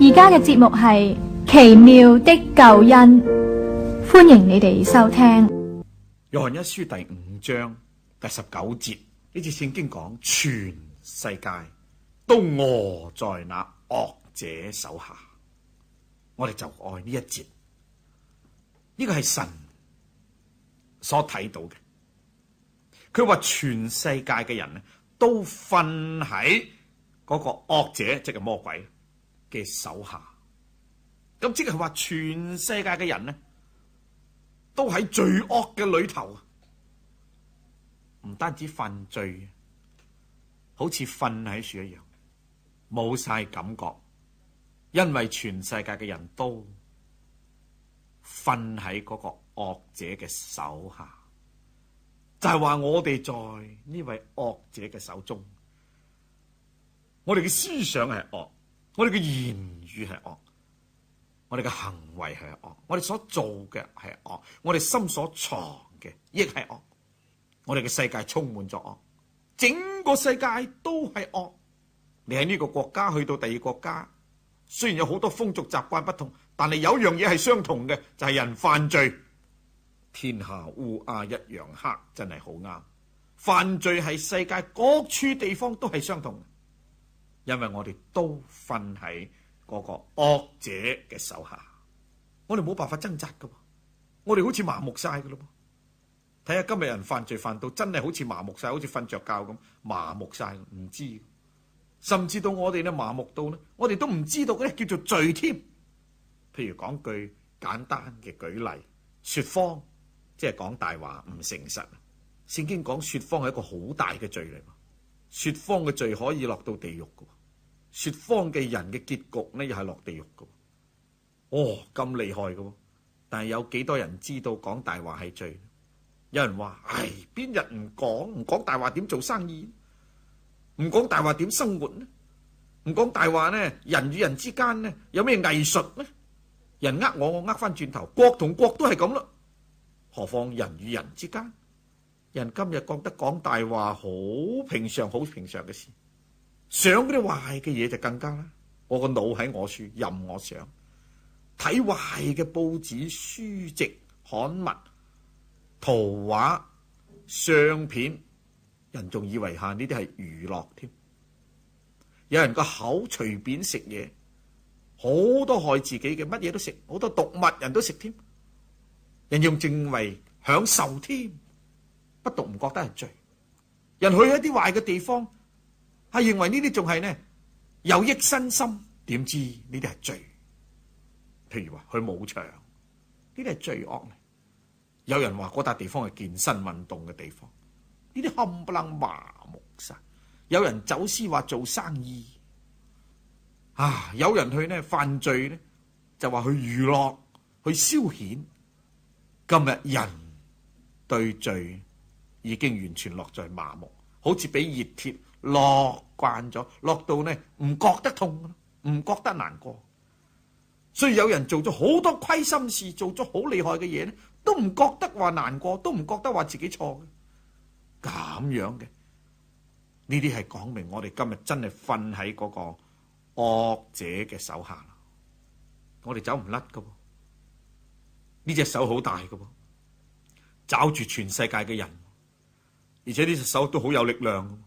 而家嘅節目係奇妙的救恩，歡迎你哋收聽。約翰一書第5章第19節，呢節聖經講全世界都臥在那惡者手下。我哋就愛呢一節，呢個係神所睇到嘅。佢話全世界嘅人都瞓喺嗰個惡者，即係魔鬼嘅手下。咁即係話全世界嘅人都喺罪惡嘅裏頭，唔單止犯罪，好似瞓喺樹一樣，冇晒感覺，因為全世界嘅人都瞓喺嗰個惡者嘅手下，就係話我哋在呢位惡者嘅手中，我哋嘅思想係惡，我哋嘅言語係惡，我哋嘅行為係惡，我哋所做嘅係惡，我哋心所藏嘅亦係惡，我哋嘅世界充滿咗惡，整個世界都係惡。你喺呢個國家去到第二個國家，雖然有好多風俗習慣不同，但係有樣嘢係相同嘅，就係人犯罪。天下烏鴉一樣黑，真係好啱。犯罪係世界各處地方都係相同嘅，因為我哋都瞓喺嗰個惡者嘅手下，我哋冇辦法掙扎噶，我哋好似麻木晒噶咯。睇下今日人犯罪犯到真係好似麻木晒，好似瞓着覺咁麻木晒，唔知，甚至到我哋麻木到我哋都唔知道嗰啲叫做罪添。譬如講句簡單嘅舉例，說謊，即係講大話，唔誠實。聖經講說謊係一個好大嘅罪嚟，說謊嘅罪可以落到地獄噶。說謊嘅人嘅結局又係落地獄噶。哦，咁厲害噶，但係有幾多人知道講大話係罪？有人話：唉，邊日唔講大話點做生意？唔講大話點生活呢？唔講大話呢？人與人之間有咩藝術呢？人呃我呃翻轉頭，國同國都係咁啦，何況人與人之間？人今日覺得講大話好平常，好平常嘅事。想嗰啲壞嘅嘢就更加啦，我個腦喺我處，任我想睇壞嘅報紙、書籍、刊物、圖畫、相片，人仲以為下呢啲係娛樂添。有人個口隨便食嘢，好多害自己嘅，乜嘢都食，好多毒物人都食添，人用正為享受添，不讀唔覺得係罪。人去一啲壞嘅地方，係認為呢啲仲係有益身心，點知呢啲係罪。譬如話去舞場，呢啲係罪惡。有人話嗰笪地方係健身運動嘅地方，呢啲冚唪唥麻木晒。有人走私話做生意，有人去犯罪就話去娛樂去消遣。今日人對罪已經完全落在麻木，好似俾熱鐵落慣咗，落到唔覺得痛，唔覺得難過。所以有人做咗好多虧心事，做咗好厲害嘅嘢都唔覺得話難過，都唔覺得話自己錯嘅。咁樣嘅呢啲係講明我哋今日真係瞓喺嗰個惡者嘅手下啦。我哋走唔甩噶，呢隻手好大噶，抓住全世界嘅人，而且呢隻手都好有力量，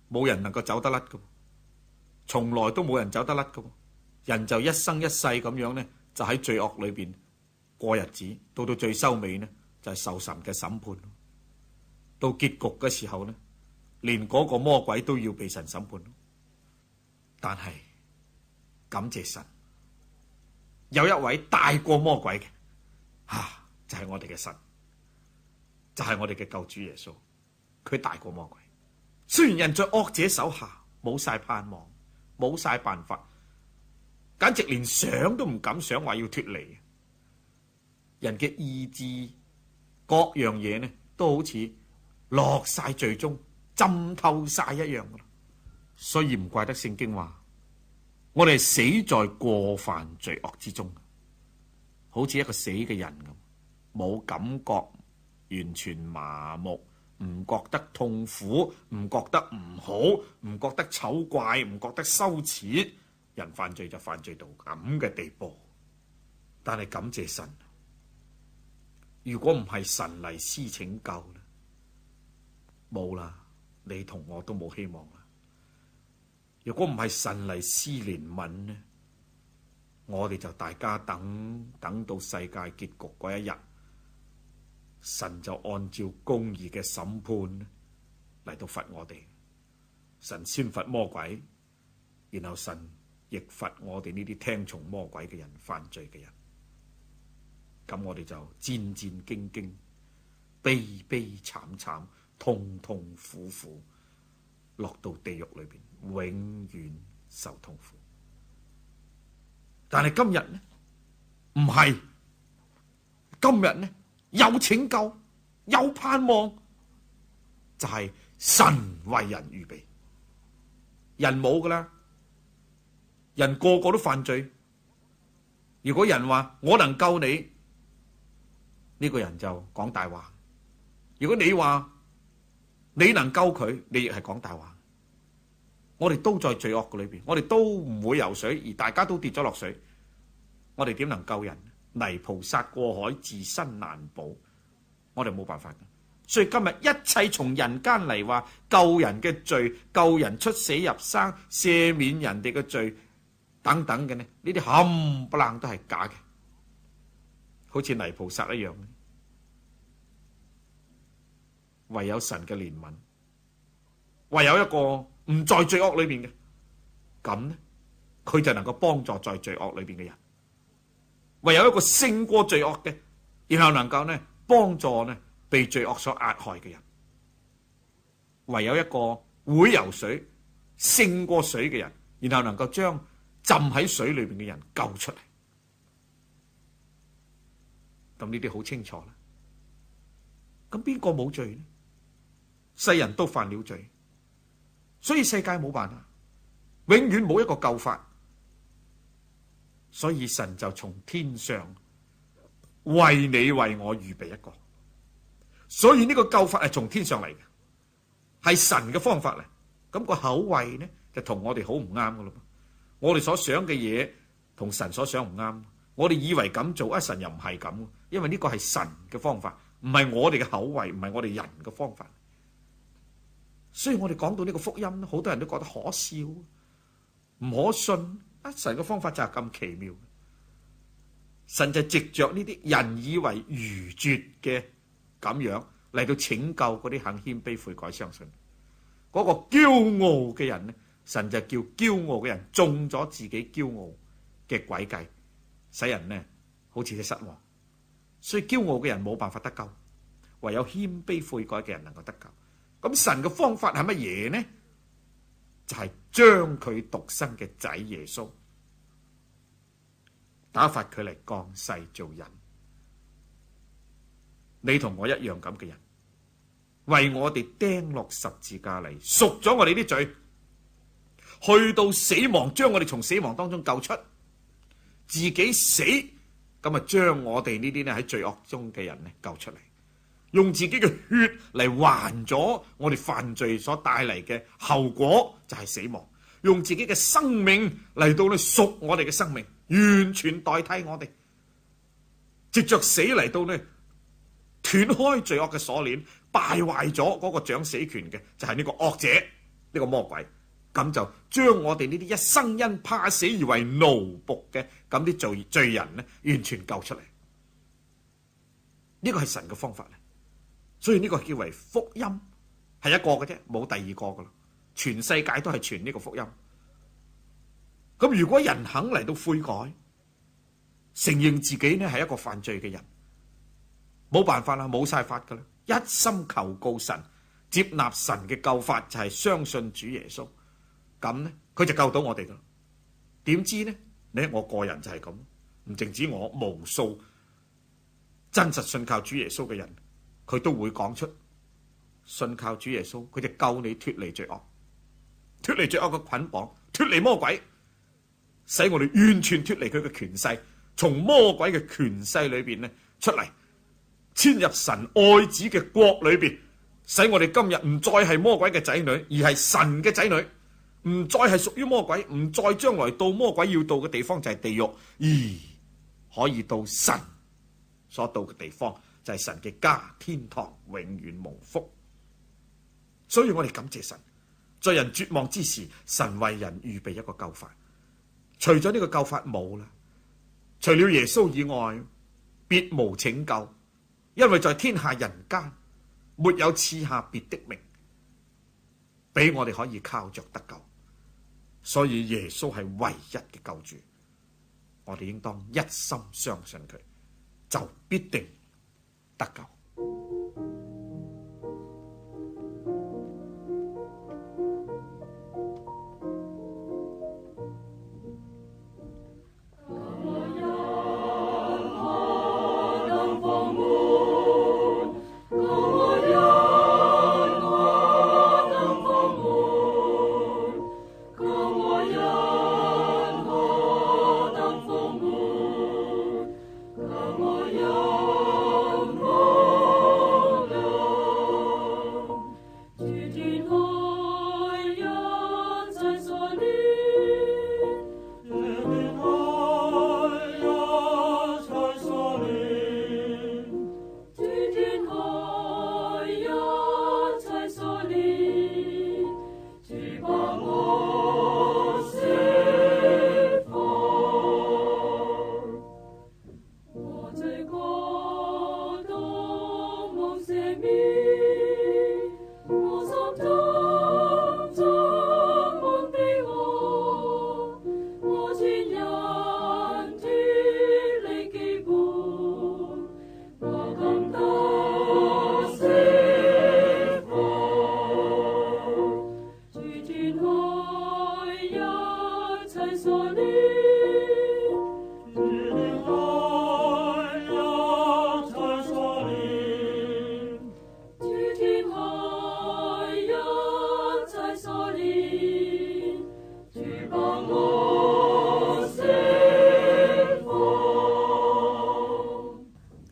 冇人能夠走得甩噶，從來都冇人走得甩噶。人就一生一世咁樣就喺罪惡裏邊過日子，到最收尾就係受神嘅審判。到結局嘅時候連嗰個魔鬼都要被神審判。但係感謝神，有一位大過魔鬼嘅，就係我哋嘅神，就係我哋嘅救主耶穌。佢大過魔鬼。雖然人在惡者手下，冇晒盼望，冇晒辦法，簡直連想都唔敢想話要脫離。人嘅意志各樣嘢都好似落晒罪中，浸透晒一樣。所以唔怪得聖經話我哋死在過犯罪惡之中，好似一個死嘅人咁，冇感覺，完全麻木，唔覺得痛苦，唔覺得唔好，唔覺得醜怪，唔覺得羞恥，人犯罪就犯罪到咁嘅地步。但係感謝神，如果唔係神嚟施拯救咧，冇啦，你同我都冇希望啦。如果唔係神嚟施憐憫呢，我哋就大家等到世界結局嗰一日，神就按照公義嘅審判嚟到罰我哋。神先罰魔鬼，然後神亦罰我哋呢啲聽從魔鬼嘅人、犯罪嘅人。咁我哋就戰戰兢兢、悲悲慘慘、痛痛苦苦，落到地獄裏邊，永遠受痛苦。但係今日呢，唔係，今日呢有拯救，有盼望，就係神為人預備。人冇噶啦，人個個都犯罪。如果人話我能救你，呢個人就講大話。如果你話你能救佢，你亦係講大話。我哋都在罪惡嘅裏邊，我哋都唔會游水，而大家都跌咗落水，我哋點能救人？泥菩薩過海，自身難保，我哋冇辦法嘅。所以今日一切從人間嚟話救人嘅罪、救人出死入生、赦免人哋嘅罪等等嘅呢，呢啲冚唪唥都係假嘅，好似泥菩薩一樣。唯有神嘅憐憫，唯有一個唔在罪惡裏邊嘅，咁呢佢就能夠幫助在罪惡裏邊嘅人。唯有一個勝過罪惡嘅，然後能夠呢幫助呢被罪惡所壓害嘅人。唯有一個會游水勝過水嘅人，然後能夠將浸喺水裏邊嘅人救出嚟。咁呢啲好清楚啦。咁邊個冇罪呢？世人都犯了罪，所以世界冇辦法，永遠冇一個救法。所以神就從天上為你為我預備一個，所以呢個救法係從天上嚟嘅，係神嘅方法嚟。咁個口味呢就同我哋好唔啱噶咯。我哋所想嘅嘢同神所想唔啱，我哋以為咁做，神又唔係咁，因為呢個係神嘅方法，唔係我哋嘅口味，唔係我哋人嘅方法。所以我哋講到呢個福音，好多人都覺得可笑，唔可信。神嘅方法就係咁奇妙，神就藉着呢啲人以為愚拙嘅咁樣嚟到拯救嗰啲肯謙卑悔改相信。嗰個驕傲嘅人呢，神就叫驕傲嘅人中咗自己驕傲嘅詭計，使人呢好似失望。所以驕傲嘅人冇辦法得救，唯有謙卑悔改嘅人能夠得救。咁神嘅方法係乜嘢呢？就係將佢獨生嘅仔耶穌打發佢嚟降世做人。你同我一樣咁嘅人，為我哋釘落十字架嚟贖咗我哋啲罪，去到死亡，將我哋從死亡當中救出，自己死，咁啊將我哋呢啲咧喺罪惡中嘅人咧救出嚟。用自己嘅血嚟還咗我哋犯罪所帶嚟嘅後果，就係死亡。用自己嘅生命嚟到去贖我哋嘅生命，完全代替我哋。藉着死嚟到呢斷開罪惡嘅鎖鏈，敗壞咗嗰個掌死權嘅，就係呢個惡者，呢個魔鬼。咁就將我哋呢啲一生因怕死而為奴僕嘅咁啲罪人呢，完全救出嚟。呢個係神嘅方法咧。所以呢個叫為福音，係一個嘅啫，冇第二個噶啦。全世界都係傳呢個福音。咁如果人肯嚟到悔改，承認自己呢係一個犯罪嘅人，冇辦法啦，冇晒法噶啦，一心求告神，接納神嘅救法，就係相信主耶穌，咁呢佢就救到我哋噶啦。點知呢？我個人就係咁，唔淨止我，無數真實信靠主耶穌嘅人，佢都會講出信靠主耶穌，佢就救你脫離罪惡，脫離罪惡嘅捆綁，脫離魔鬼，使我哋完全脫離佢嘅權勢，從魔鬼嘅權勢裏邊呢出嚟，遷入神愛子嘅國裏邊，使我哋今日唔再係魔鬼嘅仔女，而係神嘅仔女。唔再係屬於魔鬼，唔再將來到魔鬼要到嘅地方就係地獄，而可以到神所到嘅地方就係神嘅家，天堂，永遠蒙福。所以我哋感謝神，在人絕望之時，神為人預備一個救法。除咗呢個救法冇啦，除了耶穌以外，別無拯救，因為在天下人間沒有賜下別的名，俾我哋可以靠着得救。所以耶穌係唯一嘅救主，我哋應當一心相信佢，就必定得救。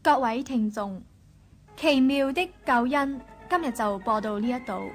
各位聽眾，奇妙的救恩今日就播到呢一度。